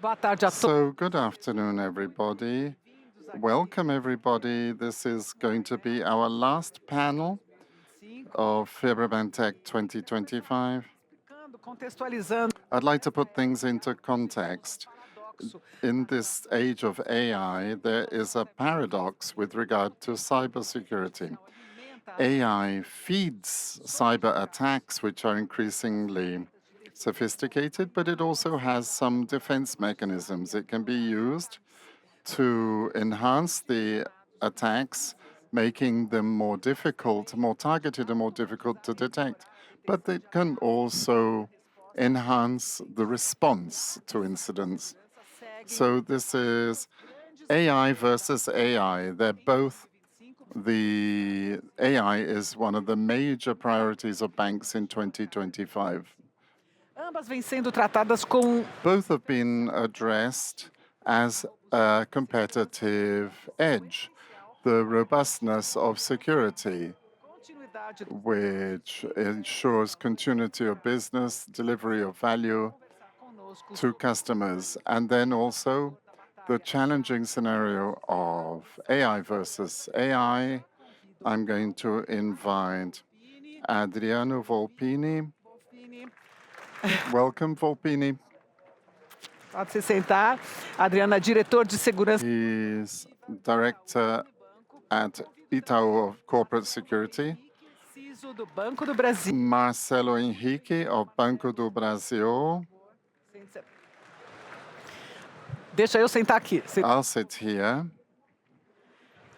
Boa tarde a todos. So, good afternoon, everybody. Welcome, everybody. This is going to be our last panel of FEBRABAN TECH 2025. Contextualizando I'd like to put things into context. In this age of AI, there is a paradox with regard to cybersecurity. AI feeds cyber attacks, which are increasingly sophisticated, but it also has some defense mechanisms. It can be used to enhance the attacks, making them more difficult, more targeted, and more difficult to detect. But it can also enhance the response to incidents. So this is AI versus AI. They're both the AI is one of the major priorities of banks in 2025. Ambas vêm sendo tratadas com Both have been addressed as a competitive edge, the robustness of security, continuidade which ensures continuity of business, delivery of value conosco. to customers, and then also the challenging scenario of AI versus AI. I'm going to invite Adriano Volpini. Welcome, Volpini. Pode se sentar. Adriana, diretor de segurança He's director at Itaú of Corporate Security. CISO do Banco do Brasil. Marcelo Henrique of Banco do Brasil. Deixa eu sentar aqui. I'll sit here.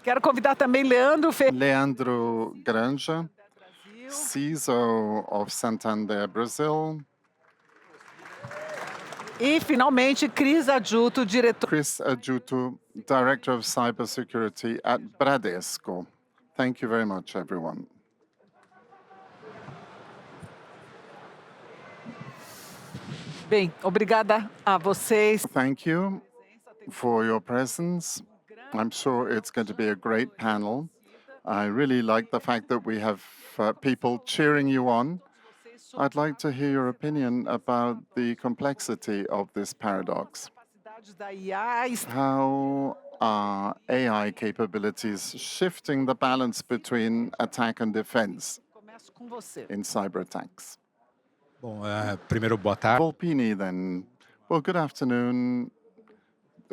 Quero convidar também Leandro Granja, CISO of Santander, Brazil. E, finalmente, Cris Adjuto, diretor. Chris Adjuto, Director of Cybersecurity at Bradesco. Thank you very much, everyone. Bem, obrigada a vocês. Thank you for your presence. I'm sure it's going to be a great panel. I really like the fact that we have people cheering you on. I'd like to hear your opinion about the complexity of this paradox. How are AI capabilities shifting the balance between attack and defense in cyber attacks? Bom, primeiro, boa tarde. Volpini, then. Well, good afternoon.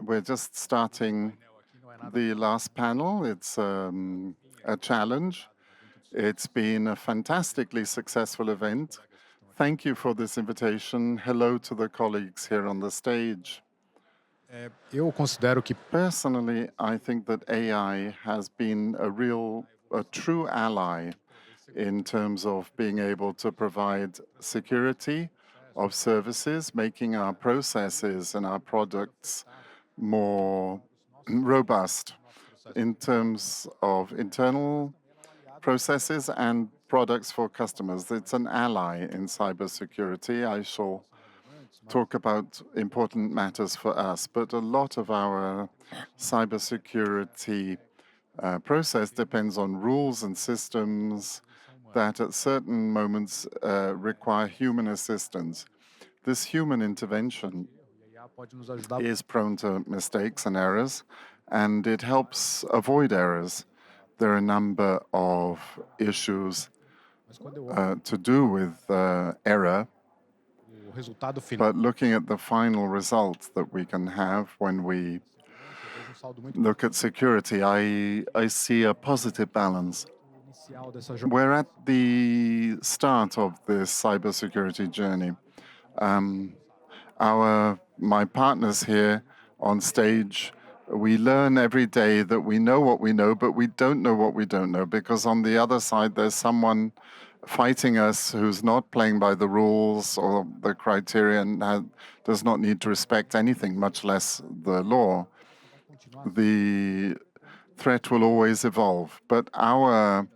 We're just starting the last panel. It's a challenge. It's been a fantastically successful event. Thank you for this invitation. Hello to the colleagues here on the stage. Eu considero que Personally, I think that AI has been a true ally in terms of being able to provide security of services, making our processes and our products more robust in terms of internal processes and products for customers. It's an ally in cybersecurity. I shall talk about important matters for us, but a lot of our cybersecurity process depends on rules and systems that at certain moments require human assistance. This human intervention is prone to mistakes and errors, and it helps avoid errors. There are a number of issues to do with error, but looking at the final result that we can have when we look at security, I see a positive balance. We're at the start of this cybersecurity journey. My partners here on stage, we learn every day that we know what we know, but we don't know what we don't know, because on the other side, there's someone fighting us who's not playing by the rules or the criteria and does not need to respect anything, much less the law. The threat will always evolve, but our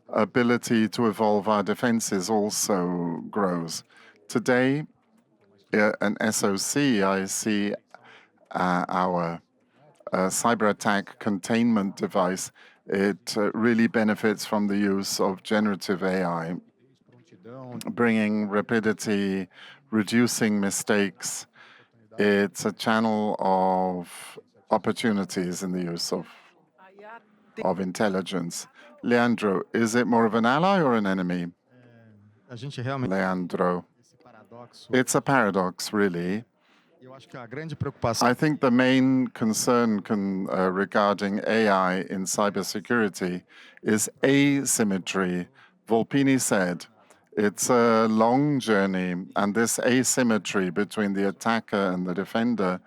ability to evolve our defenses also grows. Today, an SOC, I see our cyber attack containment device. It really benefits from the use of generative AI, bringing rapidity, reducing mistakes It's a channel of opportunities in the use of intelligence. Leandro, is it more of an ally or an enemy? A gente realmente Leandro, esse paradoxo. it's a paradox, really. Eu acho que a grande preocupação I think the main concern regarding AI in cybersecurity is asymmetry. Volpini said it's a long journey, and this asymmetry between the attacker and the defender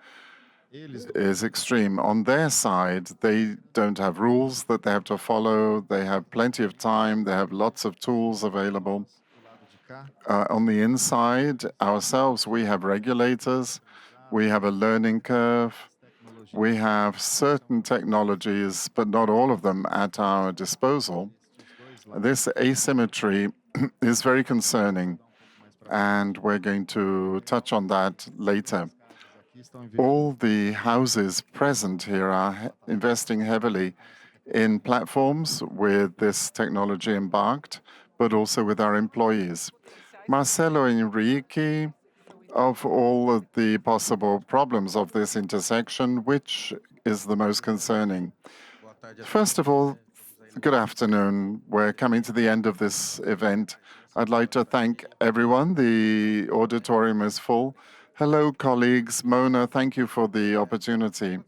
eles is extreme. On their side, they don't have rules that they have to follow. They have plenty of time. They have lots of tools available. do lado de cá, On the inside, ourselves, we have regulators. We have a learning curve. tecnologia, We have certain technologies, but not all of them at our disposal. esses dois lados This asymmetry is very concerning, mais para and we're going to touch on that later. casas aqui estão All the houses present here are investing heavily in platforms with this technology embarked, but also with our employees. Marcelo Enrique, of all of the possible problems of this intersection, which is the most concerning? Boa tarde a First of all, good afternoon. We're coming to the end of this event. I'd like to thank everyone. The auditorium is full. Hello, colleagues. Mona, thank you for the opportunity.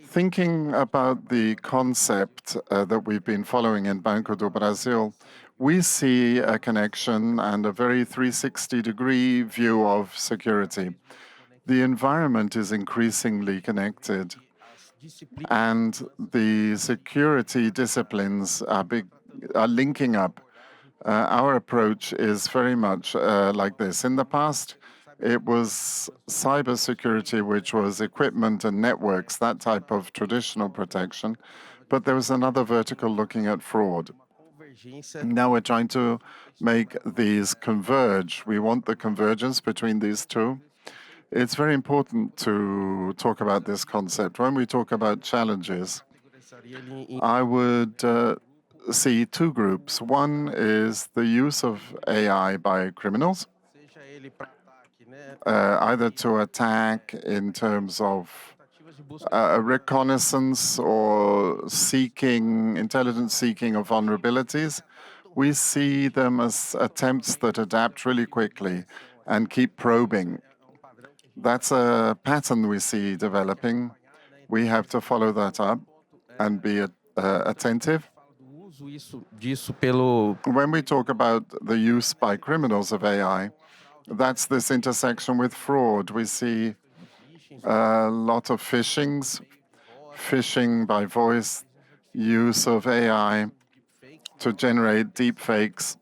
Thinking about the concept that we've been following in Banco do Brasil, we see a connection and a very 360-degree view of security. The environment is increasingly connected, and the security disciplines are linking up. Our approach is very much like this. In the past, it was cybersecurity, which was equipment and networks, that type of traditional protection. But there was another vertical looking at fraud. Now we're trying to make these converge. We want the convergence between these two. It's very important to talk about this concept. When we talk about challenges, I would see two groups. One is the use of AI by criminals, either to attack in terms of reconnaissance or intelligence seeking of vulnerabilities. We see them as attempts that adapt really quickly and keep probing. That's a pattern we see developing. We have to follow that up and be attentive. When we talk about the use by criminals of AI, that's this intersection with fraud. We see a lot of phishing by voice, use of AI to generate deep fakes.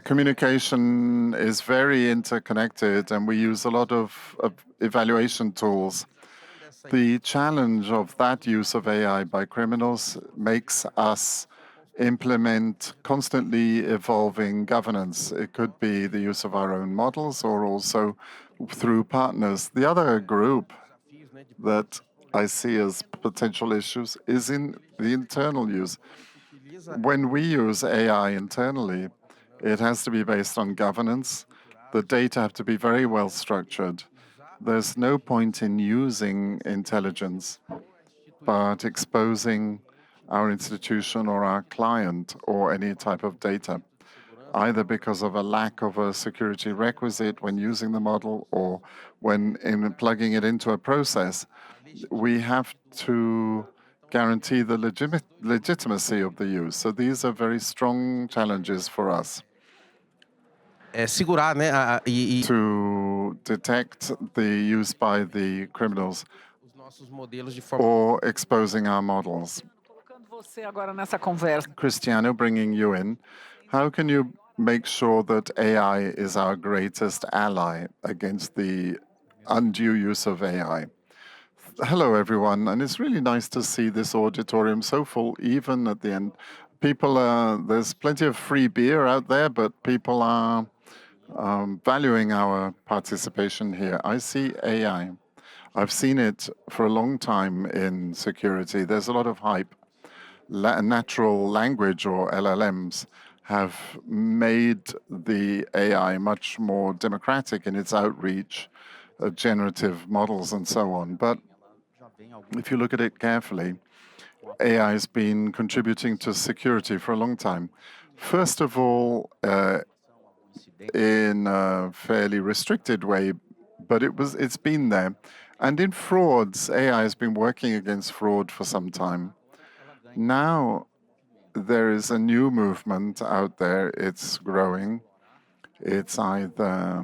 Communication is very interconnected, and we use a lot of evaluation tools. The challenge of that use of AI by criminals makes us implement constantly evolving governance. It could be the use of our own models or also through partners. The other group that I see as potential issues is in the internal use. When we use AI internally, it has to be based on governance. The data have to be very well structured. There's no point in using intelligence, but exposing our institution or our client or any type of data, either because of a lack of a security requisite when using the model or when plugging it into a process. We have to guarantee the legitimacy of the use. So these are very strong challenges for us. To detect the use by the criminals or exposing our models. Cristiano, bringing you in, how can you make sure that AI is our greatest ally against the undue use of AI? Hello, everyone, and it's really nice to see this auditorium so full, even at the end. There's plenty of free beer out there, but people are valuing our participation here. I see AI. I've seen it for a long time in security. There's a lot of hype. Natural language or LLMs have made the AI much more democratic in its outreach, generative models and so on. But if you look at it carefully, AI has been contributing to security for a long time. First of all, in a fairly restricted way, but it's been there. And in frauds, AI has been working against fraud for some time. Now there is a new movement out there. It's growing. It's either,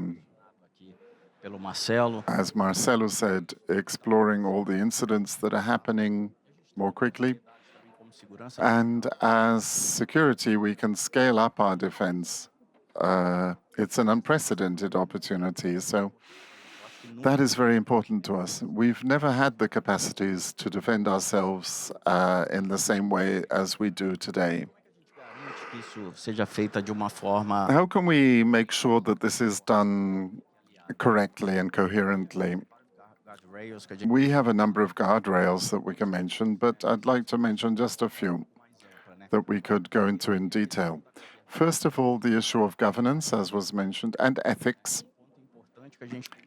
as Marcelo said, exploring all the incidents that are happening more quickly. And as security, we can scale up our defense. It's an unprecedented opportunity. So that is very important to us. We've never had the capacities to defend ourselves in the same way as we do today. How can we make sure that this is done correctly and coherently? We have a number of guardrails that we can mention, but I'd like to mention just a few that we could go into in detail. First of all, the issue of governance, as was mentioned, and ethics.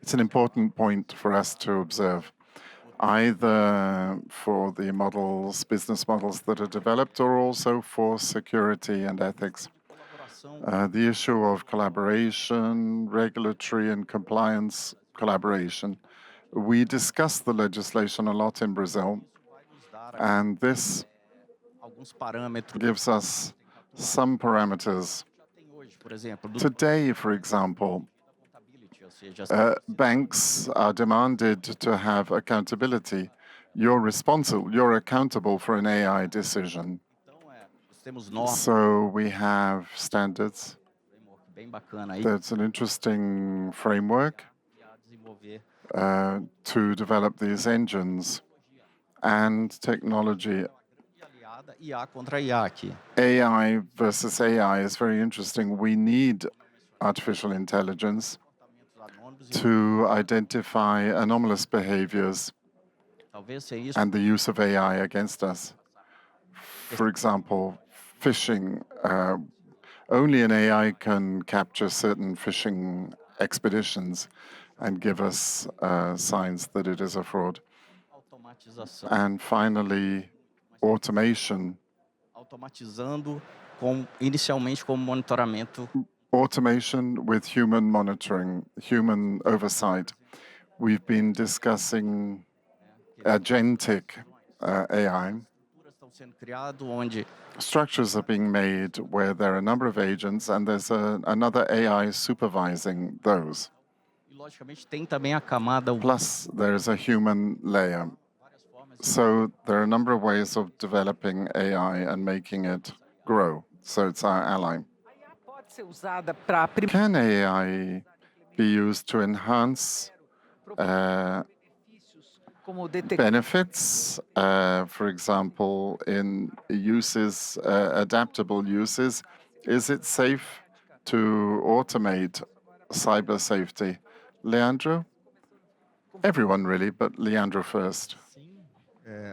It's an important point for us to observe, either for the models, business models that are developed, or also for security and ethics. The issue of collaboration, regulatory and compliance collaboration. We discussed the legislation a lot in Brazil, and this gives us some parameters. Today, for example, banks are demanded to have accountability. You're accountable for an AI decision. So we have standards. That's an interesting framework to develop these engines and technology. AI versus AI is very interesting. We need artificial intelligence to identify anomalous behaviors and the use of AI against us. For example, phishing. Only an AI can capture certain phishing expeditions and give us signs that it is a fraud. And finally, automation. Automation with human monitoring, human oversight. We've been discussing agentic AI. Structures are being made where there are a number of agents and there's another AI supervising those. Plus, there is a human layer. So there are a number of ways of developing AI and making it grow. So it's our ally. Can AI be used to enhance benefits, for example, in uses, adaptable uses? Is it safe to automate cyber safety? Leandro? Everyone really, but Leandro first.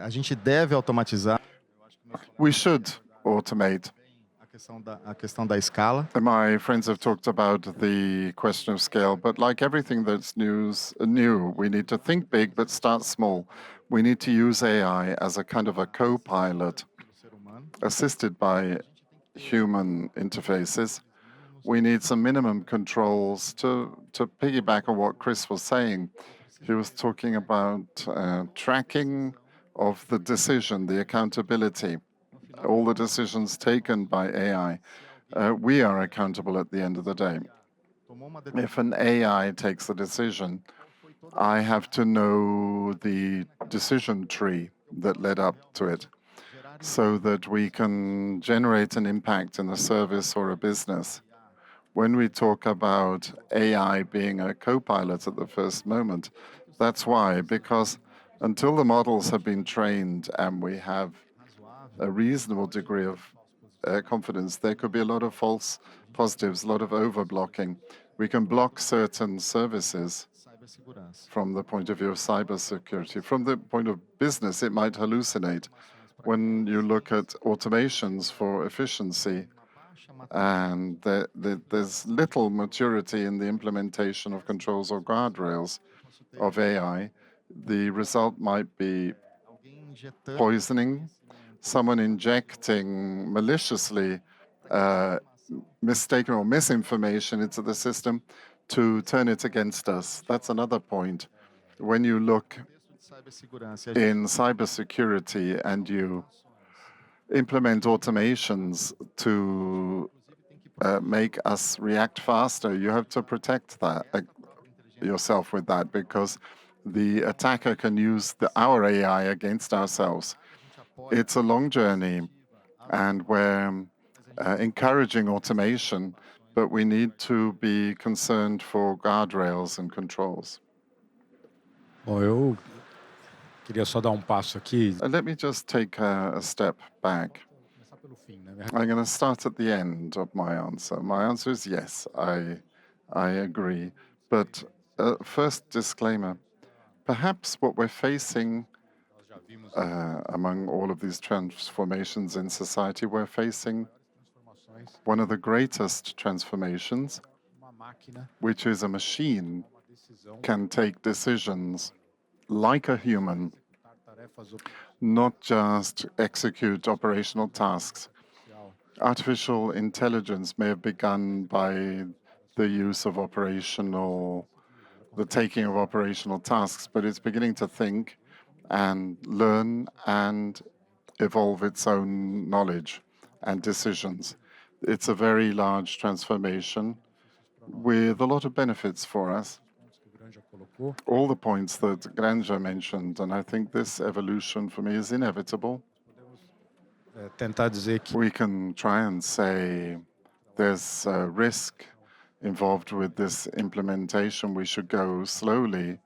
A gente deve automatizar. We should automate. A questão da escala. My friends have talked about the question of scale, but like everything that's new, we need to think big but start small. We need to use AI as a kind of a co-pilot, assisted by human interfaces. We need some minimum controls to piggyback on what Chris was saying. He was talking about tracking of the decision, the accountability, all the decisions taken by AI. We are accountable at the end of the day. If an AI takes the decision, I have to know the decision tree that led up to it so that we can generate an impact in a service or a business. When we talk about AI being a co-pilot at the first moment, that's why, because until the models have been trained and we have a reasonable degree of confidence, there could be a lot of false positives, a lot of overblocking. We can block certain services from the point of view of cybersecurity. From the point of business, it might hallucinate. When you look at automations for efficiency, and there's little maturity in the implementation of controls or guardrails of AI, the result might be poisoning, someone injecting maliciously mistaken or misinformation into the system to turn it against us. That's another point. When you look in cybersecurity and you implement automations to make us react faster, you have to protect that yourself with that, because the attacker can use our AI against ourselves. It's a long journey, and we're encouraging automation, but we need to be concerned for guardrails and controls. Bom, eu queria só dar passo aqui. Let me just take a step back. Começar pelo fim, né? I'm going to start at the end of my answer. My answer is yes, I agree. But first disclaimer, perhaps what we're facing among all of these transformations in society, we're facing one of the greatest transformations, which is a machine can take decisions like a human, not just execute operational tasks. Artificial intelligence may have begun by the use of the taking of operational tasks, but it's beginning to think and learn and evolve its own knowledge and decisions. It's a very large transformation with a lot of benefits for us. All the points that Granja mentioned, and I think this evolution for me is inevitable. Tentar dizer que We can try and say there's a risk involved with this implementation. We should go slowly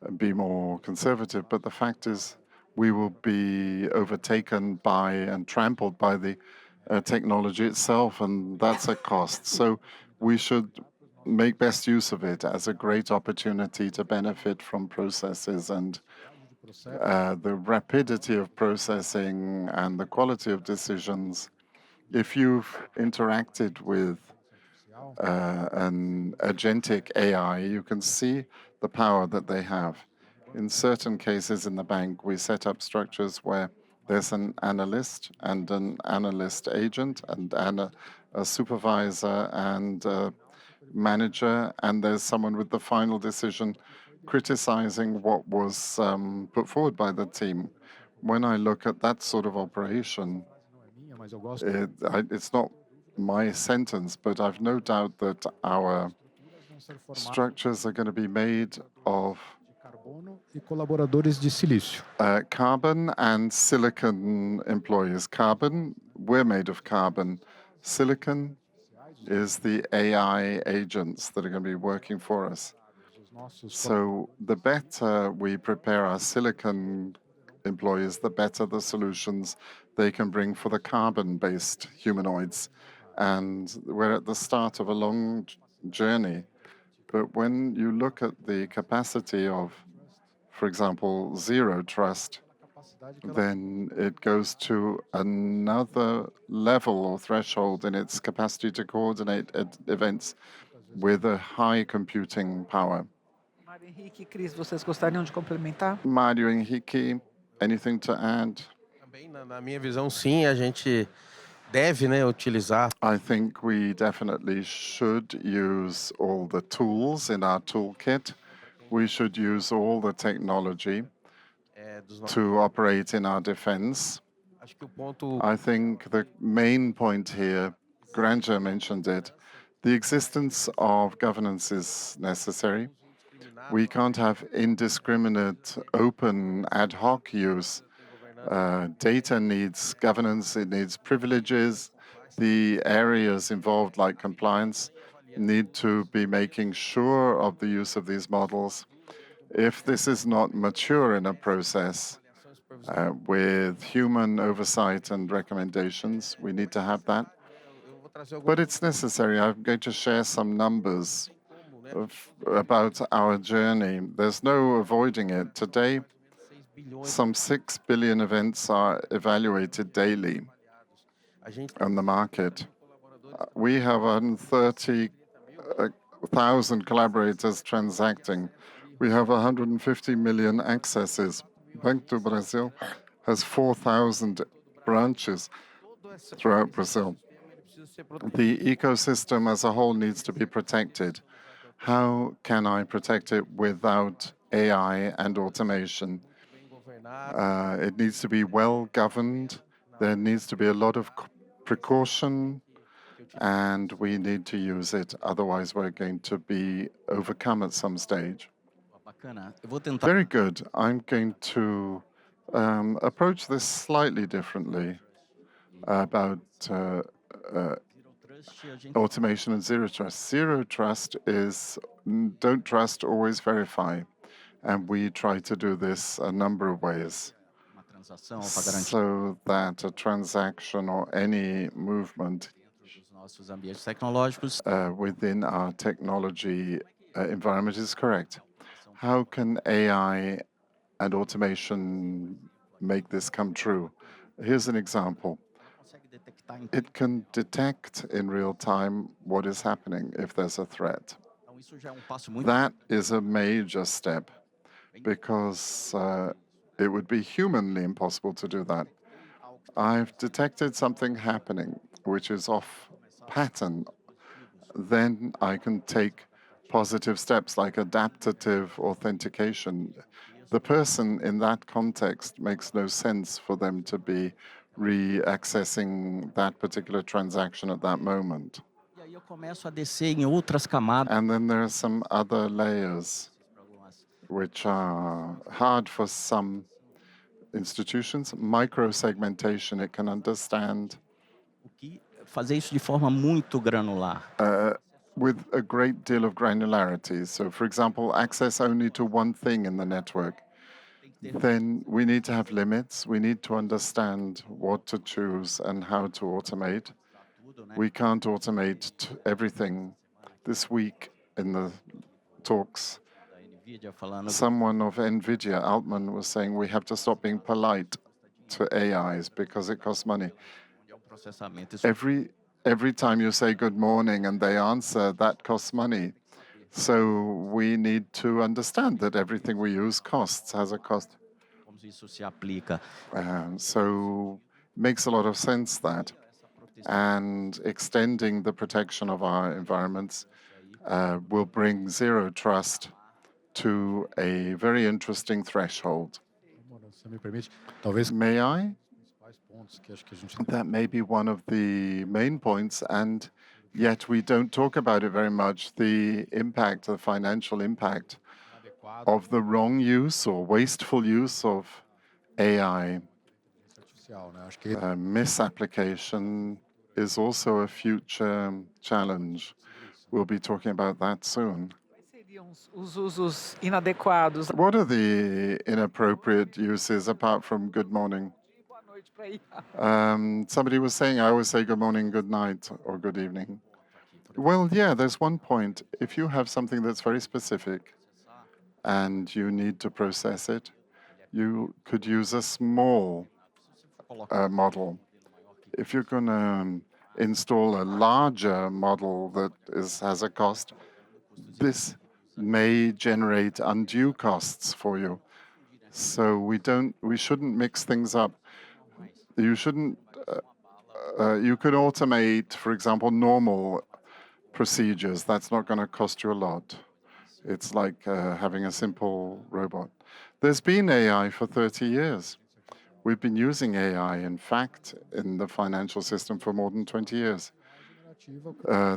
and be more conservative. But the fact is, we will be overtaken by and trampled by the technology itself, and that's a cost. So we should make best use of it as a great opportunity to benefit from processes and the rapidity of processing and the quality of decisions. If you've interacted with an agentic AI, you can see the power that they have. In certain cases in the bank, we set up structures where there's an analyst and an analyst agent and a supervisor and a manager, and there's someone with the final decision criticizing what was put forward by the team. When I look at that sort of operation, mas eu gosto it's not my sentence, but I've no doubt that our structures are going to be made of carbono e colaboradores de silício. carbon and silicon employees. Carbon, we're made of carbon. Silicon is the AI agents that are going to be working for us. So the better we prepare our silicon employees, the better the solutions they can bring for the carbon-based humanoids. And we're at the start of a long journey. But when you look at the capacity of, for example, zero trust, then it goes to another level or threshold in its capacity to coordinate events with a high computing power. Mário Henrique e Cris, vocês gostariam de complementar? Mário Henrique, anything to add? Também, na minha visão, sim, a gente deve, utilizar. I think we definitely should use all the tools in our toolkit. We should use all the technology to operate in our defense. Acho que o ponto I think the main point here, Granja mentioned it, the existence of governance is necessary. We can't have indiscriminate, open, ad hoc use. Data needs governance, it needs privileges. The areas involved, like compliance, need to be making sure of the use of these models. If this is not mature in a process with human oversight and recommendations, we need to have that. But it's necessary. I'm going to share some numbers about our journey. There's no avoiding it. Today, some 6 billion events are evaluated daily on the market. We have 130,000 collaborators transacting. We have 150 million accesses. Banco do Brasil has 4,000 branches throughout Brazil. The ecosystem as a whole needs to be protected. How can I protect it without AI and automation? It needs to be well governed. There needs to be a lot of precaution, and we need to use it. Otherwise, we're going to be overcome at some stage. Very good. I'm going to approach this slightly differently about automation and zero trust. Zero trust is don't trust, always verify. And we try to do this a number of ways so that a transaction or any movement within our technology environment is correct. How can AI and automation make this come true? Here's an example. It can detect in real time what is happening if there's a threat. That is a major step because it would be humanly impossible to do that. I've detected something happening which is off pattern. Then I can take positive steps like adaptive authentication. The person in that context makes no sense for them to be re-accessing that particular transaction at that moment. And then there are some other layers which are hard for some institutions. Micro-segmentation, it can understand with a great deal of granularity. So, for example, access only to one thing in the network. Then we need to have limits. We need to understand what to choose and how to automate. We can't automate everything. This week in the talks, someone of NVIDIA, Altman, was saying we have to stop being polite to AIs because it costs money. Every time you say good morning and they answer, that costs money. So we need to understand that everything we use has a cost. So it makes a lot of sense that. And extending the protection of our environments will bring zero trust to a very interesting threshold. May I? That may be one of the main points, and yet we don't talk about it very much, the impact, the financial impact of the wrong use or wasteful use of AI. Misapplication is also a future challenge. We'll be talking about that soon. What are the inappropriate uses apart from good morning? Somebody was saying, I always say good morning, good night, or good evening. Well, yeah, there's one point. If you have something that's very specific and you need to process it, you could use a small model. If you're going to install a larger model that has a cost, this may generate undue costs for you. So we shouldn't mix things up. You shouldn't. You could automate, for example, normal procedures. That's not going to cost you a lot. It's like having a simple robot. There's been AI for 30 years. We've been using AI, in fact, in the financial system for more than 20 years.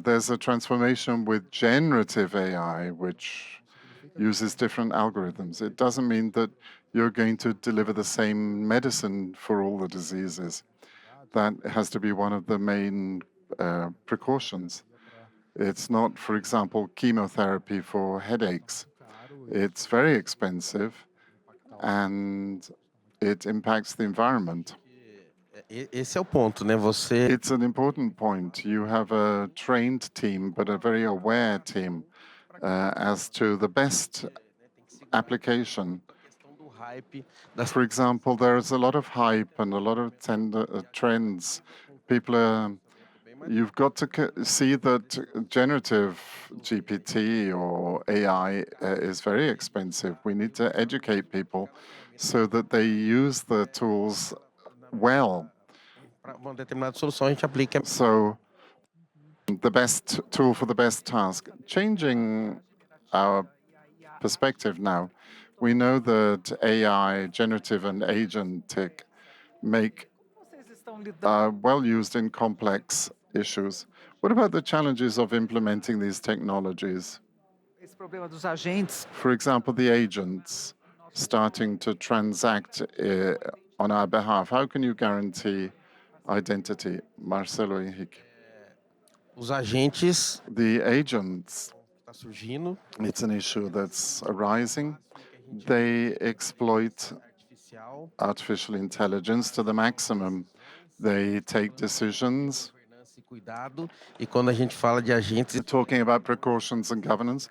There's a transformation with generative AI, which uses different algorithms. It doesn't mean that you're going to deliver the same medicine for all the diseases. That has to be one of the main precautions. It's not, for example, chemotherapy for headaches. It's very expensive, and it impacts the environment. Esse é o ponto, né? It's an important point. You have a trained team, but a very aware team as to the best application. For example, there is a lot of hype and a lot of trends. People are you've got to see that generative GPT or AI is very expensive. We need to educate people so that they use the tools well. Para uma determinada solução, a gente aplica. So the best tool for the best task. Changing our perspective now, we know that AI, generative and agentic, make Vocês estão lidando well used in complex issues. What about the challenges of implementing these technologies? com esse problema dos agentes? For example, the agents starting to transact on our behalf. How can you guarantee identity? Marcelo Henrique. Os agentes The agents, está surgindo, it's an issue that's arising. They exploit artificial, artificial intelligence to the maximum. They take decisions. governança e cuidado. E quando a gente fala de agentes, Talking about precautions and governance,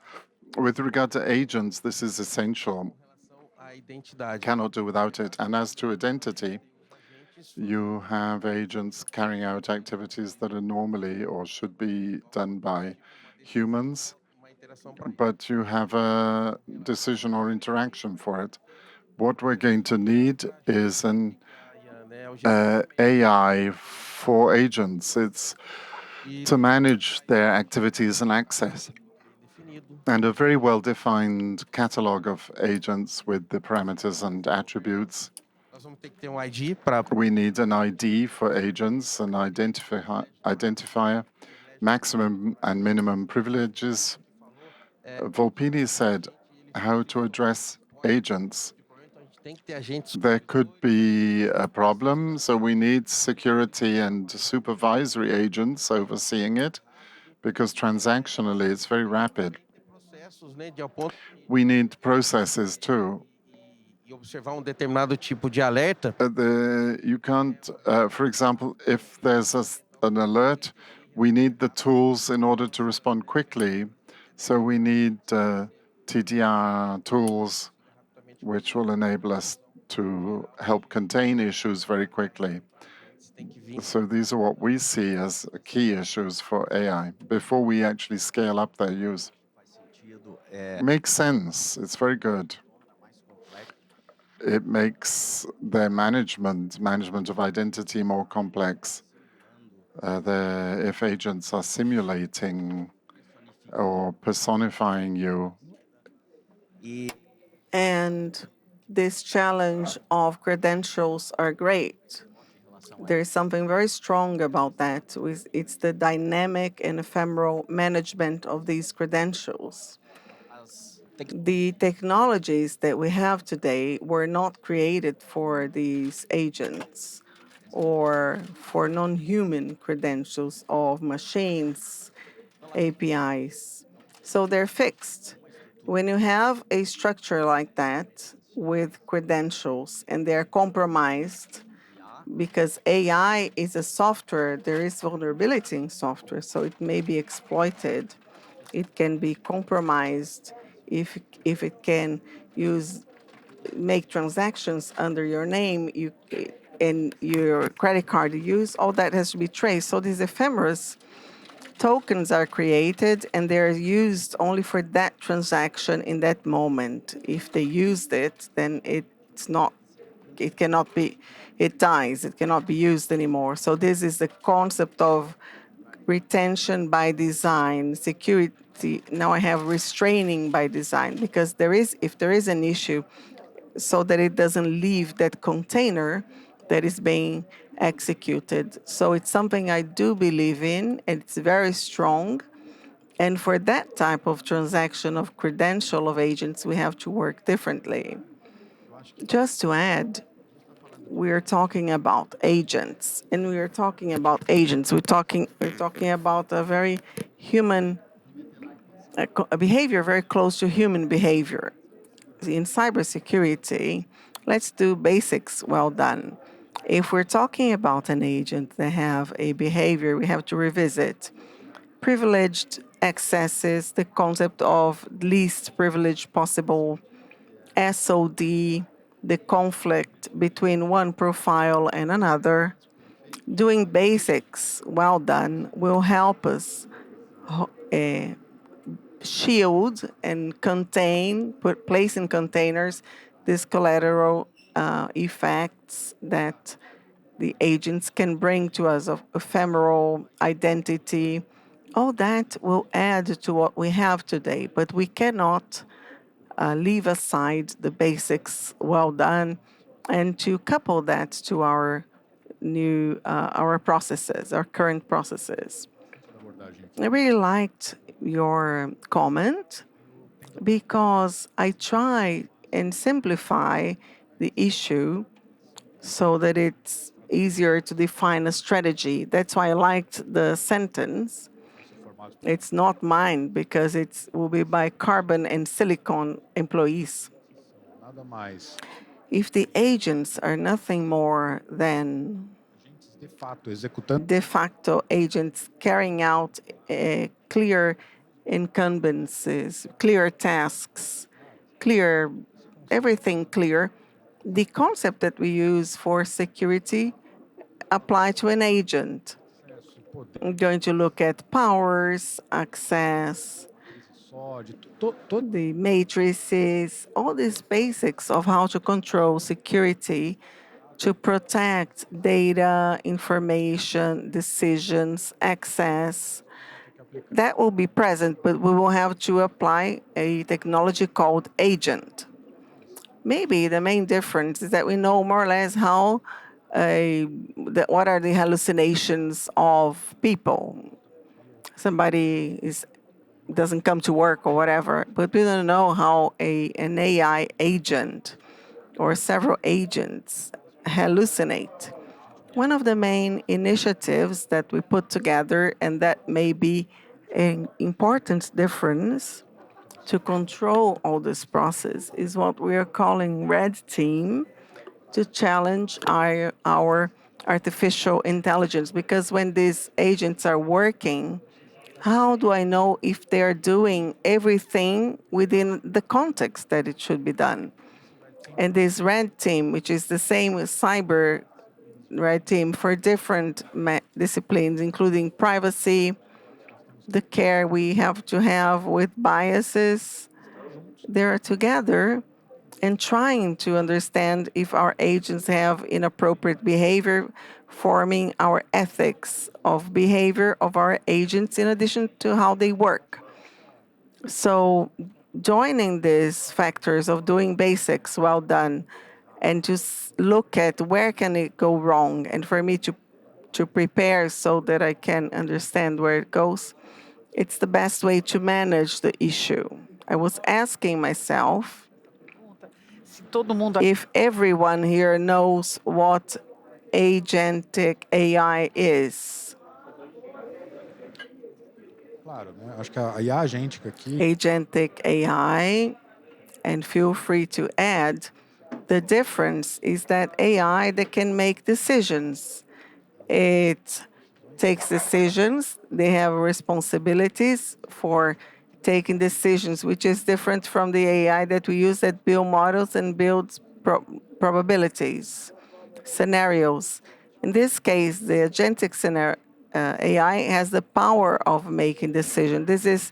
with regard to agents, this is essential. relação à identidade. Cannot do without it. And as to identity, you have agents carrying out activities that are normally or should be done by humans, Uma interação para but you have a decision or interaction for it. What we're going to need is an né, o gestor AI for agents. It's to manage their activities and access, definido. and a very well-defined catalog of agents with the parameters and attributes. Nós vamos ter que ter um ID para We need an ID for agents, an identifier, maximum and minimum privileges. Volpini said how to address agents. a gente tem que ter agentes There could be a problem, so we need security and supervisory agents overseeing it, because transactionally it's very rapid. processos, né, de ao ponto We need processes too. e observar determinado tipo de alerta. You can't, for example, if there's an alert, we need the tools in order to respond quickly. So we need TDR tools which will enable us to help contain issues very quickly. Tem que vir So these are what we see as key issues for AI before we actually scale up their use. Makes sense. It's very good. It makes their management of identity more complex. If agents are simulating or personifying you, And this challenge of credentials are great. There's something very strong about that. It's the dynamic and ephemeral management of these credentials. The technologies that we have today were not created for these agents or for non-human credentials of machines, APIs. So they're fixed. When you have a structure like that with credentials and they're compromised, because AI is a software, there is vulnerability in software, so it may be exploited. It can be compromised if it can make transactions under your name, and your credit card use, all that has to be traced. So these ephemeris tokens are created and they're used only for that transaction in that moment. If they used it, then it dies. It cannot be used anymore. So this is the concept of retention by design, security. Now I have restraining by design, because if there is an issue, so that it doesn't leave that container that is being executed. So it's something I do believe in, and it's very strong. And for that type of transaction of credential of agents, we have to work differently. Just to add, we're talking about agents, and we're talking about agents. We're talking about a very human a behavior very close to human behavior. In cybersecurity, let's do basics well done. If we're talking about an agent that have a behavior, we have to revisit privileged accesses, the concept of least privilege possible, SOD, the conflict between one profile and another, Doing basics well done will help us shield and contain, place in containers these collateral effects that the agents can bring to us of ephemeral identity. All that will add to what we have today, but we cannot leave aside the basics well done and to couple that to our our processes, our current processes. I really liked your comment because I try and simplify the issue so that it's easier to define a strategy. That's why I liked the sentence. It's not mine because it will be by carbon and silicon employees. Nada mais If the agents are nothing more than de fato executando de facto agents carrying out clear incumbencies, clear tasks, clear, everything clear, the concept that we use for security apply to an agent. I'm going to look at powers, access, só de the matrices, all these basics of how to control security to protect data, information, decisions, access. That will be present, but we will have to apply a technology called agent. Maybe the main difference is that we know more or less how, what are the hallucinations of people. Somebody doesn't come to work or whatever, but we don't know how an AI agent or several agents hallucinate. One of the main initiatives that we put together, and that may be an important difference to control all this process, is what we are calling Red Team to challenge our artificial intelligence. Because when these agents are working, how do I know if they're doing everything within the context that it should be done? And this red team, which is the same as cyber red team for different disciplines, including privacy, the care we have to have with biases, they're together and trying to understand if our agents have inappropriate behavior, forming our ethics of behavior of our agents in addition to how they work. So joining these factors of doing basics well done and to look at where can it go wrong and for me to prepare so that I can understand where it goes, it's the best way to manage the issue. I was asking myself Se todo mundo if everyone here knows what agentic AI is. claro, né? Acho que a IA agêntica aqui Agentic AI, and feel free to add, the difference is that AI that can make decisions. It takes decisions, they have responsibilities for taking decisions, which is different from the AI that we use that build models and builds probabilities, scenarios. In this case, the agentic AI has the power of making decisions. This is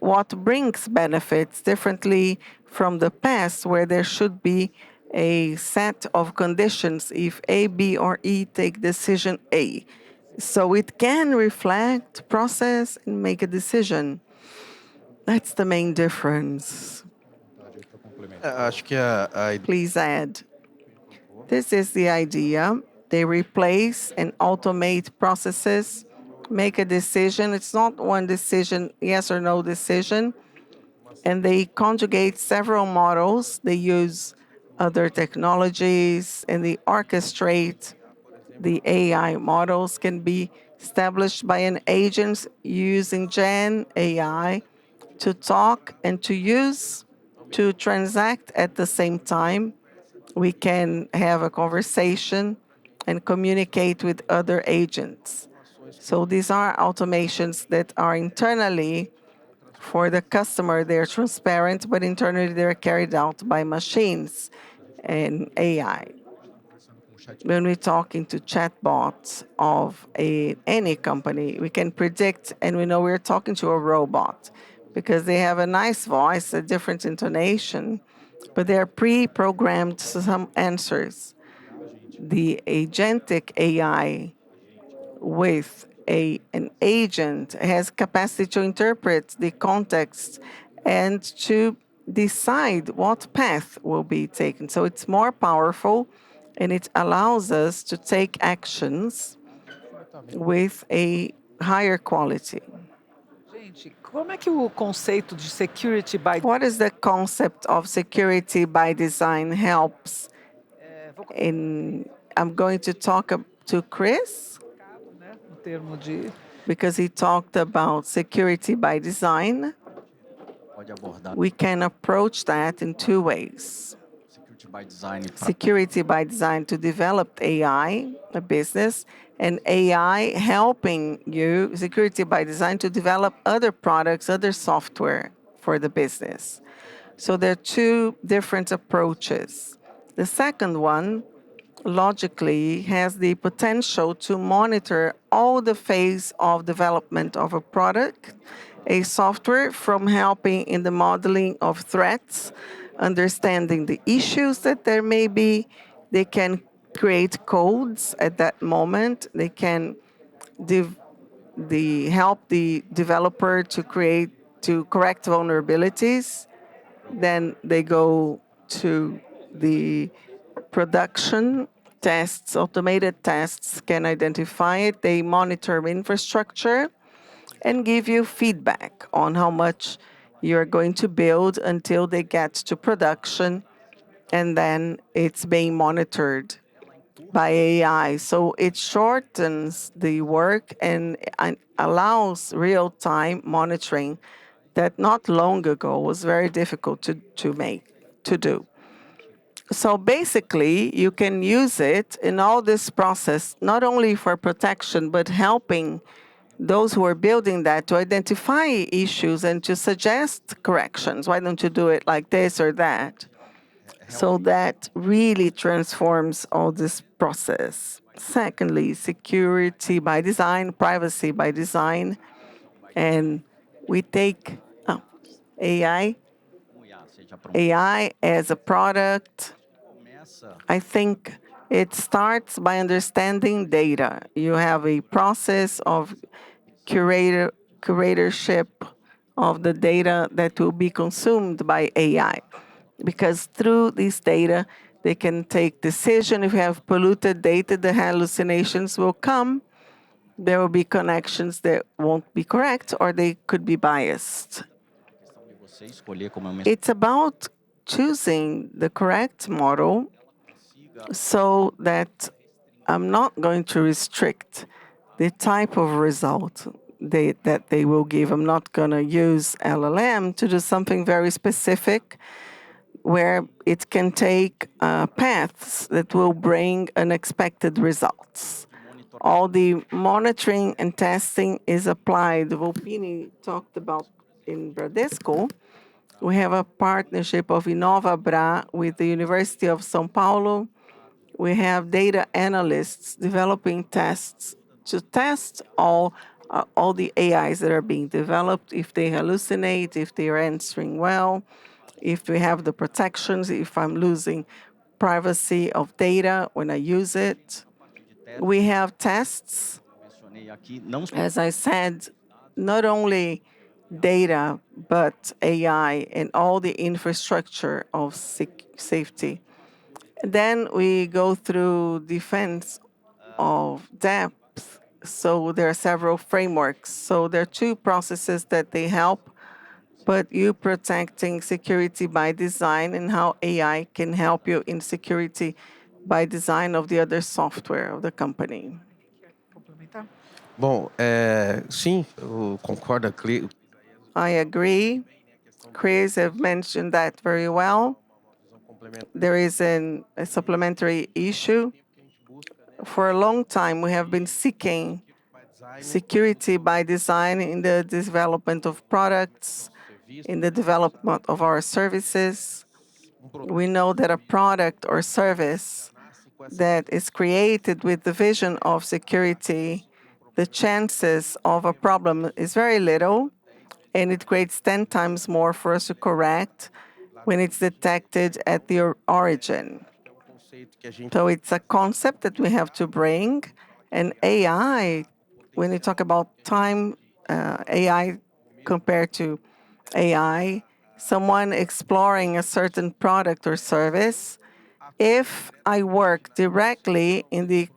what brings benefits differently from the past, where there should be a set of conditions if A, B, or E take decision A. So it can reflect, process, and make a decision. That's the main difference. Acho que a Please add. This is the idea. They replace and automate processes, make a decision. It's not one decision, yes or no decision. And they conjugate several models. They use other technologies and they orchestrate the AI models can be established by an agent using Gen AI to talk and to use, to transact at the same time. We can have a conversation and communicate with other agents. So these are automations that are internally for the customer, they're transparent, but internally they're carried out by machines and AI. when we're talking to chatbots of any company, we can predict and we know we're talking to a robot because they have a nice voice, a different intonation, but they're pre-programmed some answers. The agentic AI with an agent has capacity to interpret the context and to decide what path will be taken. So it's more powerful and it allows us to take actions with a higher quality. Gente, como é que o conceito de security by What is the concept of security by design helps in, I'm going to talk to Chris né, no termo de because he talked about security by design. Pode abordar We can approach that in two ways. security by design Security by design to develop AI, a business, and AI helping you, security by design to develop other products, other software for the business. So there are two different approaches. The second one, logically, has the potential to monitor all the phase of development of a product, a software, from helping in the modeling of threats, understanding the issues that there may be. They can create codes at that moment. They can help the developer to correct vulnerabilities. Then they go to the production tests, automated tests can identify it. They monitor infrastructure and give you feedback on how much you're going to build until they get to production. And then it's being monitored by AI. So it shortens the work and allows real-time monitoring that not long ago was very difficult to do. So basically, you can use it in all this process, not only for protection, but helping those who are building that to identify issues and to suggest corrections. Why don't you do it like this or that? So that really transforms all this process. Secondly, security by design, privacy by design, and we take AI, seja pronto. AI as a product. Começa I think it starts by understanding data. You have a process of curatorship of the data that will be consumed by AI. Because through this data, they can take decision. If you have polluted data, the hallucinations will come. There will be connections that won't be correct or they could be biased. questão de você escolher como é uma It's about choosing the correct model so that I'm not going to restrict the type of result that they will give. I'm not going to use LLM to do something very specific where it can take paths that will bring unexpected results. All the monitoring and testing is applied. Volpini talked about in Bradesco. We have a partnership of InovaBra with the University of São Paulo. We have data analysts developing tests to test all the AIs that are being developed, if they hallucinate, if they are answering well, if we have the protections, if I'm losing privacy of data when I use it. We have tests, mencionei aqui, não só as I said, not only data, but AI and all the infrastructure of safety. Then we go through defense of depth. So there are several frameworks. So there are two processes that they help, but you protecting security by design and how AI can help you in security by design of the other software of the company. complementar. Bom, sim, eu concordo. I agree. Chris have mentioned that very well. There is a supplementary issue. For a long time, we have been seeking security by design in the development of products, in the development of our services. We know that a product or service that is created with the vision of security, the chances of a problem is very little, and it creates 10 times more for us to correct when it's detected at the origin. So it's a concept that we have to bring, and AI, when you talk about time, AI compared to AI, someone exploring a certain product or service, if I work directly in the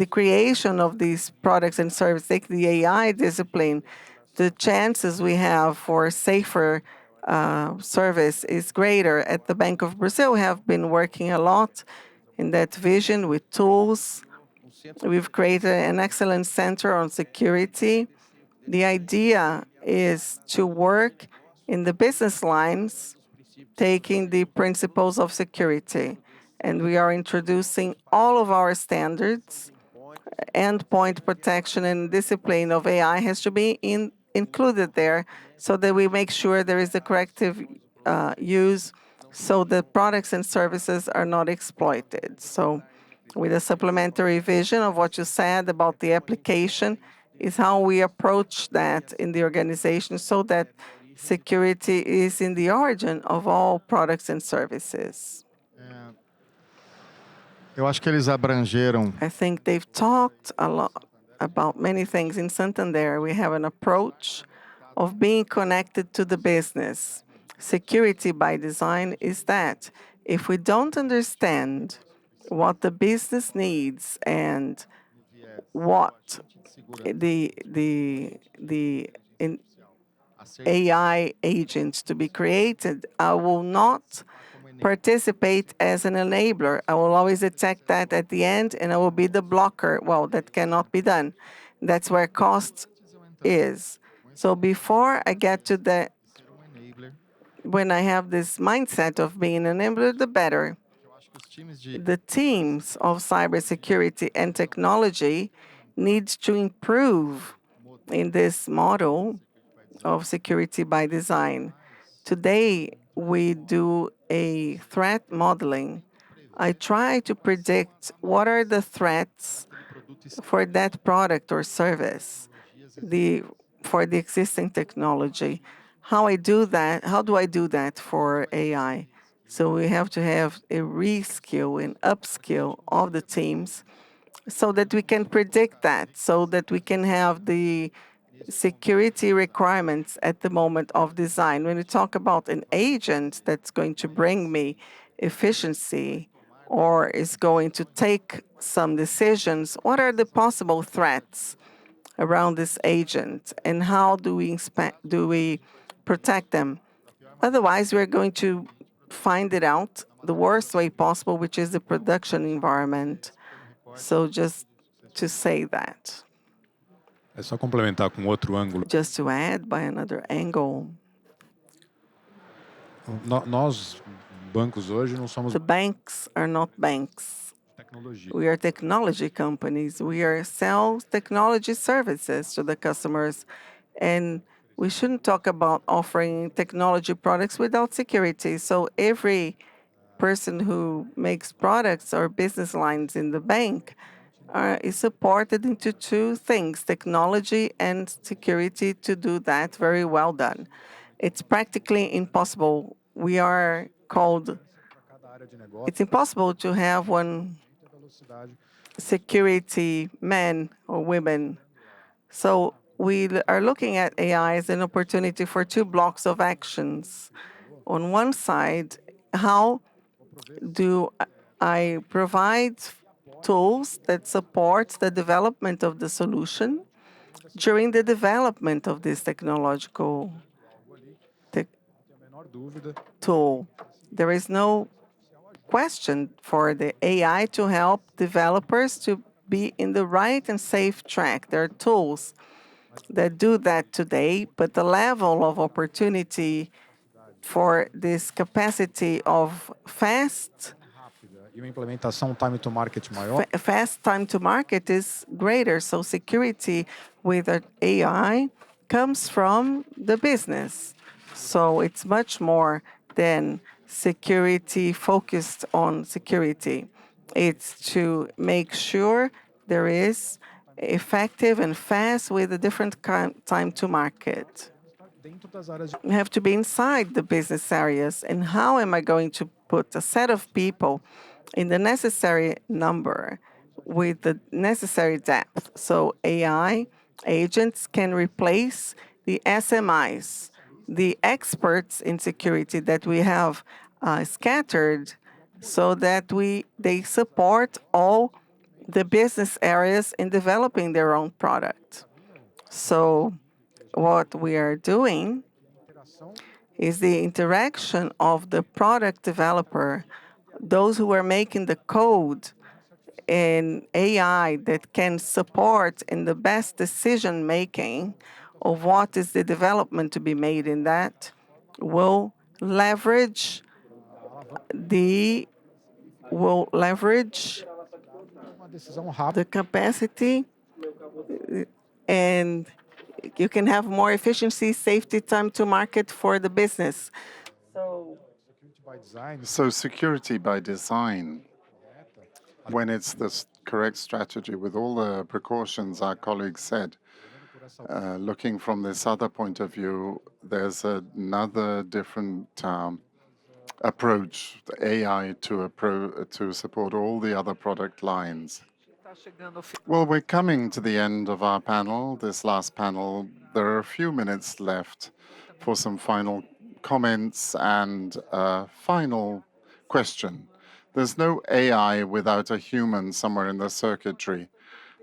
creation of these products and services, take the AI discipline, the chances we have for safer service is greater. At the Bank of Brazil, we have been working a lot in that vision with tools. We've created an excellent center on security. The idea is to work in the business lines, taking the principles of security. And we are introducing all of our standards. Endpoint protection and discipline of AI has to be included there so that we make sure there is the corrective use so the products and services are not exploited. So with a supplementary vision of what you said about the application is how we approach that in the organization so that security is in the origin of all products and services. Eu acho que eles abrangeram I think they've talked a lot about many things. In Santander, we have an approach of being connected to the business. Security by design is that if we don't understand what the business needs and what the AI agents to be created, I will not participate as an enabler. I will always detect that at the end, and I will be the blocker. Well, that cannot be done. That's where cost is. So before I get to that, when I have this mindset of being an enabler, the better. The teams of cybersecurity and technology need to improve in this model of security by design. Today, we do a threat modeling. I try to predict what are the threats for that product or service, for the existing technology. How do I do that for AI? So we have to have a reskill and upskill of the teams so that we can predict that, so that we can have the security requirements at the moment of design. When we talk about an agent that's going to bring me efficiency or is going to take some decisions, what are the possible threats around this agent and how do we protect them? Otherwise, we're going to find it out the worst way possible, which is the production environment. So just to say that. É só complementar com outro ângulo. Just to add by another angle, Nós, bancos hoje, não somos the banks are not banks. tecnologia. We are technology companies. We are sell technology services to the customers. And we shouldn't talk about offering technology products without security. So every person who makes products or business lines in the bank is supported into two things, technology and security, to do that very well done. It's practically impossible. It's impossible to have one security man or women. So we are looking at AI as an opportunity for two blocks of actions. On one side, how do I provide tools that support the development of the solution during the development of this technological tool? There is no question for the AI to help developers to be in the right and safe track. There are tools that do that today, but the level of opportunity for this capacity of fast E uma implementação time to market maior. fast time to market is greater. So security with AI comes from the business. So it's much more than security focused on security. It's to make sure there is effective and fast with a different time to market. Dentro das áreas de We have to be inside the business areas. And how am I going to put a set of people in the necessary number with the necessary depth? So AI agents can replace the SMIs, the experts in security that we have scattered, so that they support all the business areas in developing their own product. So what we are doing is the interaction of the product developer, those who are making the code, and AI that can support in the best decision making of what is the development to be made in that, will leverage the will leverage uma decisão rápida. the capacity, and you can have more efficiency, safety, time to market for the business. So By design, So security by design, when it's the correct strategy with all the precautions our colleagues said, looking from this other point of view, there's another different approach, the AI to support all the other product lines. Well, we're coming to the end of our panel, this last panel. There are a few minutes left for some final comments and a final question. There's no AI without a human somewhere in the circuitry.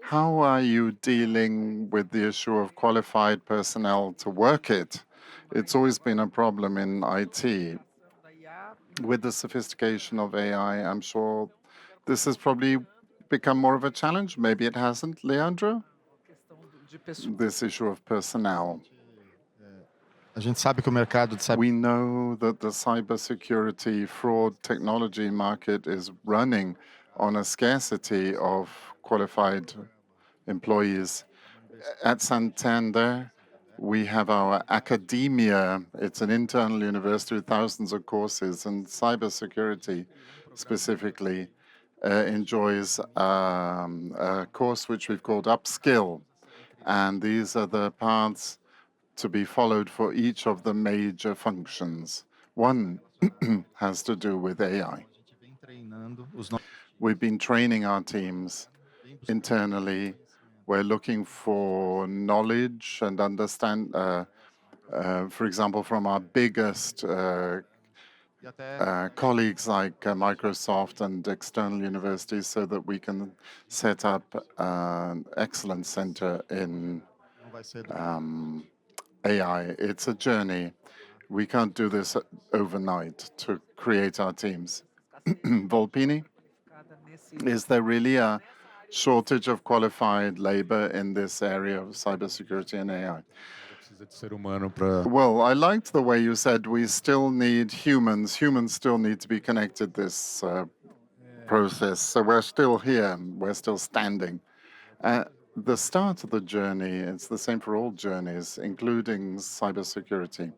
How are you dealing with the issue of qualified personnel to work it? It's always been a problem in IT. With the sophistication of AI, I'm sure this has probably become more of a challenge. Maybe it hasn't, Leandro? This issue of personnel. A gente sabe que o mercado de We know that the cybersecurity fraud technology market is running on a scarcity of qualified employees. At Santander, we have our academia. It's an internal university with thousands of courses, and cybersecurity specifically enjoys a course which we've called Upskill. And these are the paths to be followed for each of the major functions. One has to do with AI. We've been training our teams internally. We're looking for knowledge and understand, for example, from our biggest colleagues like Microsoft and external universities, so that we can set up an excellence center in AI. It's a journey. We can't do this overnight to create our teams. Volpini, is there really a shortage of qualified labor in this area of cybersecurity and AI? Precisa de ser humano para Well, I liked the way you said we still need humans. Humans still need to be connected this process. So we're still here. We're still standing. The start of the journey, it's the same for all journeys, including cybersecurity.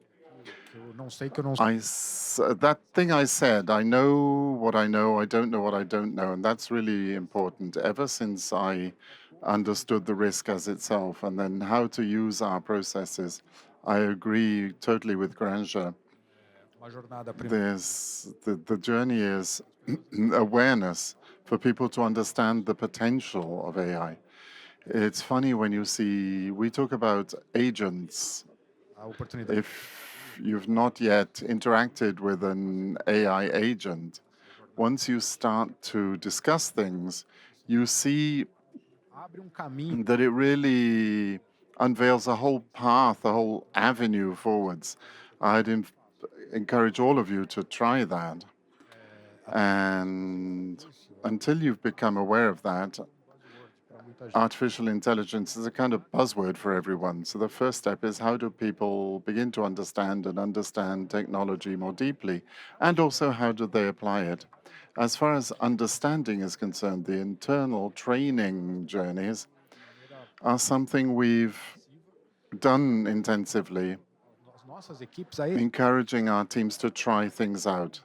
eu não sei que eu não That thing I said, I know what I know, I don't know what I don't know, and that's really important. Ever since I understood the risk as itself and then how to use our processes, I agree totally with Granger. uma jornada There's the journey is awareness for people to understand the potential of AI. It's funny when you see, we talk about agents. a oportunidade. If you've not yet interacted with an AI agent, once you start to discuss things, you see Abre caminho that it really unveils a whole path, a whole avenue forwards. I'd encourage all of you to try that. And until you've become aware of that, artificial intelligence is a kind of buzzword for everyone. So the first step is, how do people begin to understand technology more deeply? And also, how do they apply it? As far as understanding is concerned, the internal training journeys are something we've done intensively, as nossas equipes aí encouraging our teams to try things out.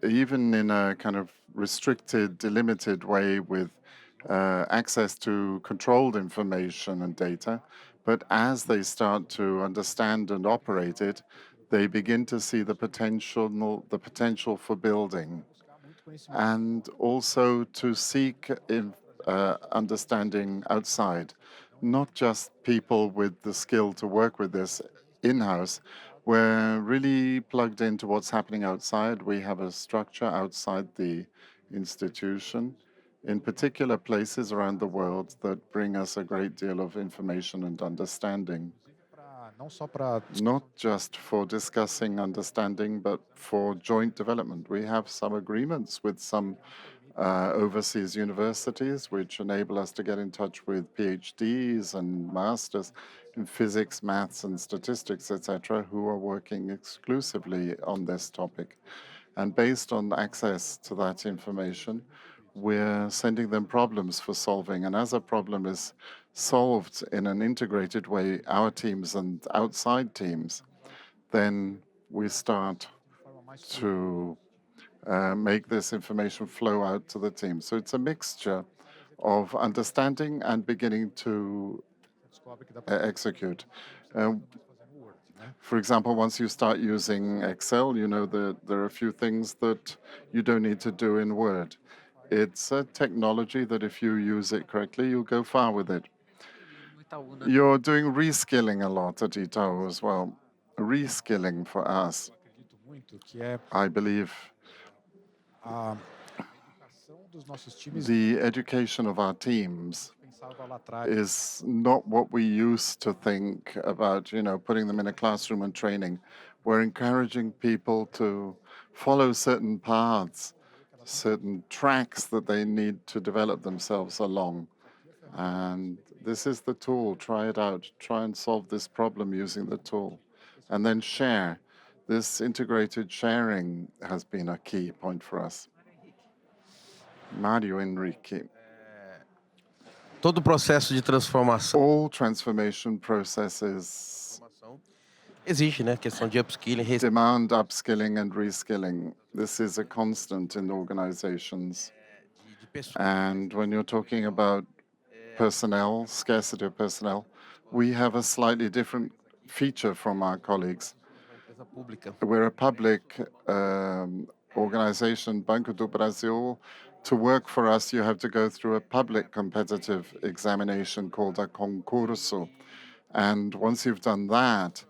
even in a kind of restricted, delimited way with access to controlled information and data. But as they start to understand and operate it, they begin to see the potential for building, and also to seek understanding outside, not just people with the skill to work with this in-house. We're really plugged into what's happening outside. We have a structure outside the institution in particular places around the world that bring us a great deal of information and understanding, Não só para not just for discussing understanding, but for joint development. We have some agreements with some overseas universities, which enable us to get in touch with PhDs and masters in physics, maths, and statistics, etc., who are working exclusively on this topic. And based on access to that information, we're sending them problems for solving. And as a problem is solved in an integrated way, our teams and outside teams, then we start to make this information flow out to the team. So it's a mixture of understanding and beginning to descobre que dá para execute. fazendo Word, né? For example, once you start using Excel, you know that there are a few things that you don't need to do in Word. It's a technology that if you use it correctly, you'll go far with it. You're doing reskilling a lot at Itaú as well. Reskilling for us, Acredito muito que é I believe a educação dos nossos times the education of our teams pensava lá atrás. is not what we used to think about, putting them in a classroom and training. We're encouraging people to follow certain paths, certain tracks that they need to develop themselves along. And this is the tool. Try it out. Try and solve this problem using the tool. And then share. This integrated sharing has been a key point for us. Mario Henrique. Todo o processo de transformação All transformation processes exige, né? Questão de upskilling, demand upskilling and reskilling. This is a constant in organizations. de pessoas. And when you're talking about personnel, scarcity of personnel, we have a slightly different feature from our colleagues. Uma empresa pública. We're a public organization, Banco do Brasil. To work for us, you have to go through a public competitive examination called a concurso. And once you've done that,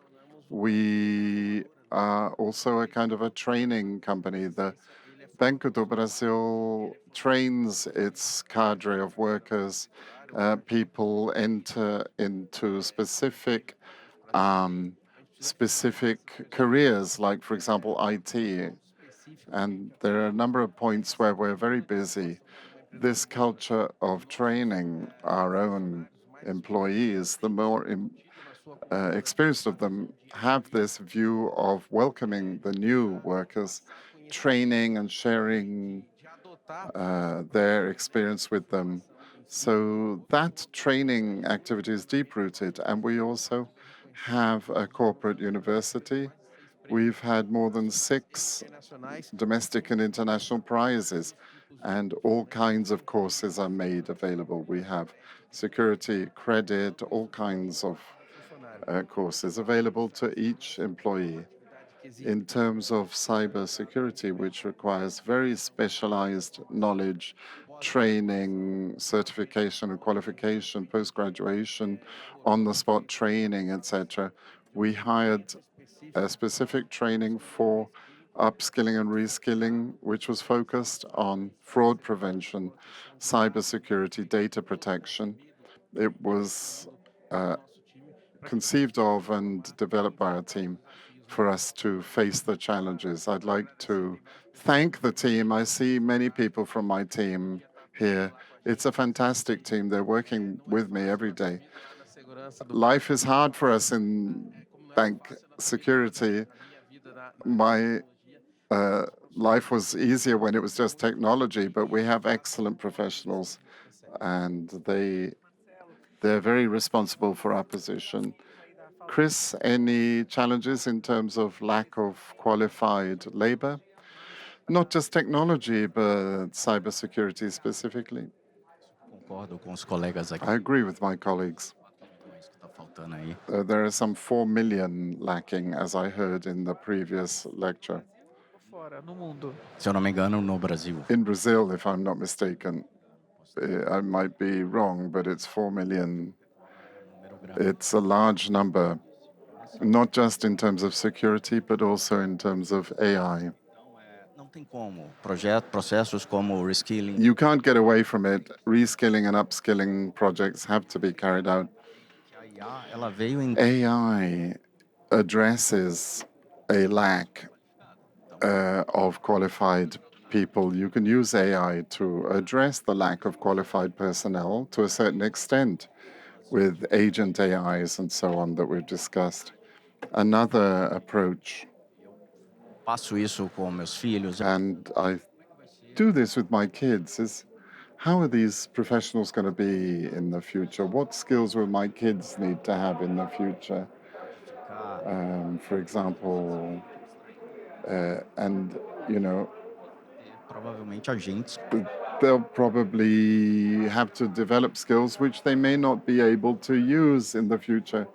we are also a kind of a training company. The Banco do Brasil trains its cadre of workers. People enter into specific careers, like, for example, IT. And there are a number of points where we're very busy. This culture of training our own employees, the more experienced of them, have this view of welcoming the new workers, training and sharing their experience with them. So that training activity is deep-rooted. And we also have a corporate university. We've had more than 6 domestic and international prizes, and all kinds of courses are made available. We have security, credit, all kinds of courses available to each employee. In terms of cybersecurity, which requires very specialized knowledge, training, certification and qualification, post-graduation, on-the-spot training, etc., we hired a specific training for upskilling and reskilling, which was focused on fraud prevention, cybersecurity, data protection. It was conceived of and developed by our team for us to face the challenges. I'd like to thank the team. I see many people from my team here. It's a fantastic team. They're working with me every day. Life is hard for us in bank security. My life was easier when it was just technology, but we have excellent professionals, and they're very responsible for our position. Chris, any challenges in terms of lack of qualified labor? not just technology, but cybersecurity specifically. Concordo com os colegas aqui. I agree with my colleagues. Milhões que está faltando aí. There are some 4 million lacking, as I heard in the previous lecture. Fora, no mundo. Se eu não me engano, no Brasil. In Brazil, if I'm not mistaken, I might be wrong, but it's 4 million. Número grande. It's a large number, not just in terms of security, but also in terms of AI. Não tem como. Processos como reskilling, You can't get away from it. Reskilling and upskilling projects have to be carried out. que a IA ela veio em AI addresses a lack of qualified people. You can use AI to address the lack of qualified personnel to a certain extent with agent AIs and so on that we've discussed. Another approach, faço isso com meus filhos. and I do this with my kids, is how are these professionals going to be in the future? What skills will my kids need to have in the future? For example, and you know, Provavelmente agentes they'll probably have to develop skills which they may not be able to use in the future.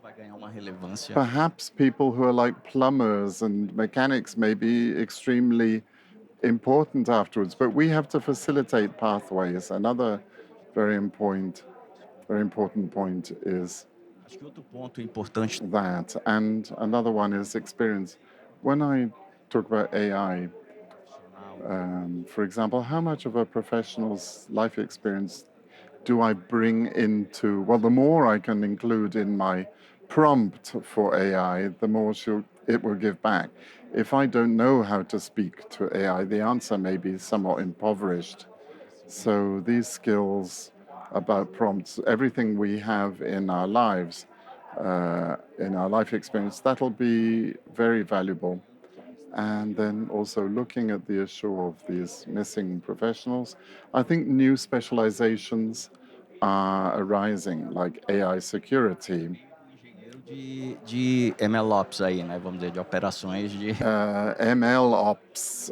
vai ganhar uma relevância. Perhaps people who are like plumbers and mechanics may be extremely important afterwards, but we have to facilitate pathways. Another very important point is Acho que outro ponto importante that, and another one is experience. When I talk about AI, for example, how much of a professional's life experience do I bring into, well, the more I can include in my prompt for AI, the more it will give back. If I don't know how to speak to AI, the answer may be somewhat impoverished. So these skills about prompts, everything we have in our lives, in our life experience, that'll be very valuable. And then also looking at the issue of these missing professionals, I think new specializations are arising, like AI security, engenheiro de MLOps aí, né? Vamos dizer, de operações de ML ops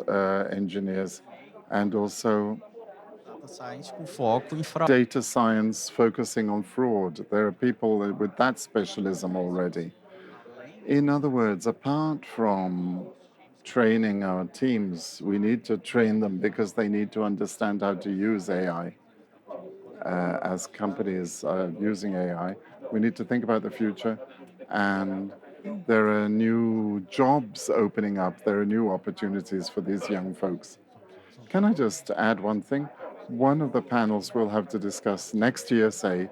engineers, and also data science com foco em fraude. data science focusing on fraud. There are people with that specialism already. In other words, apart from training our teams, we need to train them because they need to understand how to use AI. As companies are using AI, we need to think about the future, and there are new jobs opening up. There are new opportunities for these young folks. Can I just add one thing? One of the panels we'll have to discuss next year, say,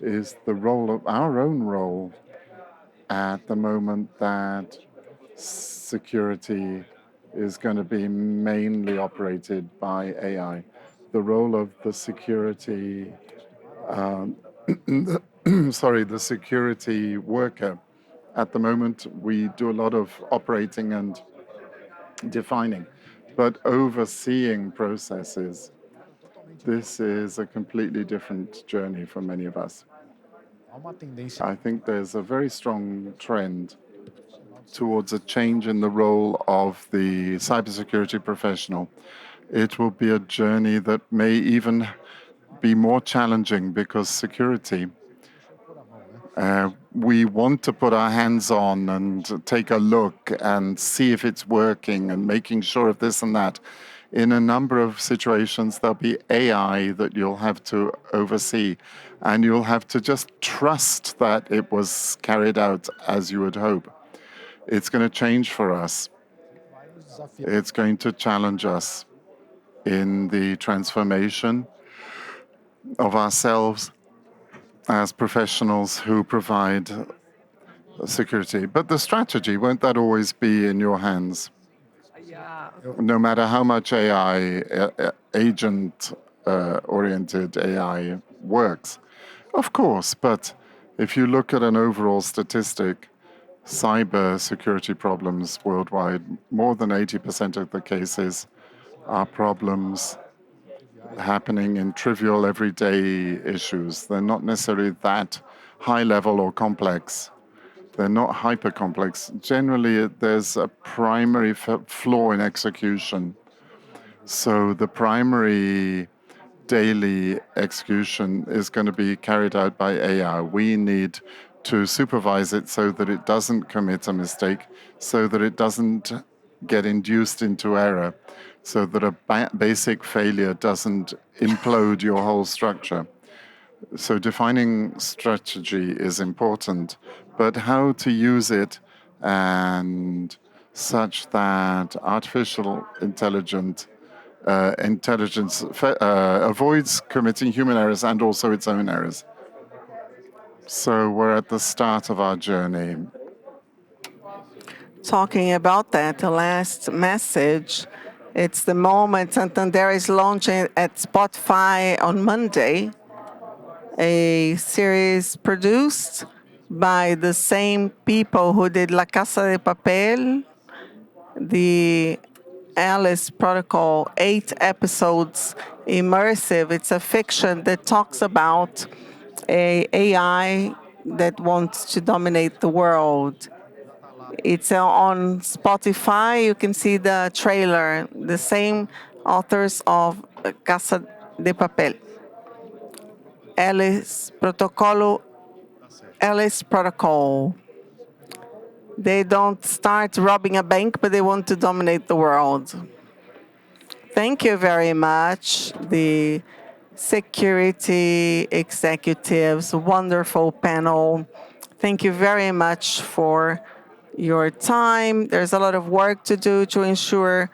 is the role of our own role at the moment that security is going to be mainly operated by AI. The role of the security, the security worker. At the moment, we do a lot of operating and defining, but overseeing processes. This is a completely different journey for many of us. Há uma tendência I think there's a very strong trend towards a change in the role of the cybersecurity professional. It will be a journey that may even be more challenging because security, we want to put our hands on and take a look and see if it's working and making sure of this and that. In a number of situations, there'll be AI that you'll have to oversee, and you'll have to just trust that it was carried out as you would hope. It's going to change for us. vai nos desafiar. It's going to challenge us in the transformation of ourselves as professionals who provide security. But the strategy, won't that always be in your hands? No matter how much AI, agent-oriented AI works. Of course, but if you look at an overall statistic, cyber security problems worldwide, more than 80% of the cases are problems happening in trivial everyday issues. They're not necessarily that high level or complex. They're not hyper complex. Generally, there's a primary flaw in execution. So the primary daily execution is going to be carried out by AI. We need to supervise it so that it doesn't commit a mistake, so that it doesn't get induced into error, so that a basic failure doesn't implode your whole structure. So defining strategy is important, but how to use it and such that artificial intelligence avoids committing human errors and also its own errors. So we're at the start of our journey. Talking about that, the last message, it's the moment Santander is launching at Spotify on Monday, a series produced by the same people who did La Casa de Papel, the Alice Protocol, 8 episodes, immersive. It's a fiction that talks about a AI that wants to dominate the world. It's on Spotify. You can see the trailer, the same authors of Casa de Papel. Alice Protocol. They don't start robbing a bank, but they want to dominate the world. Thank you very much, the security executives, wonderful panel. Thank you very much for your time. There's a lot of work to do to ensure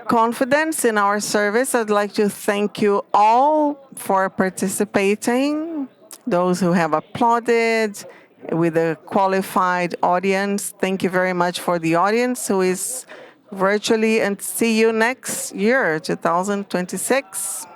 confidence in our service. I'd like to thank you all for participating, those who have applauded with a qualified audience. Thank you very much for the audience who is virtually, and see you next year, 2026.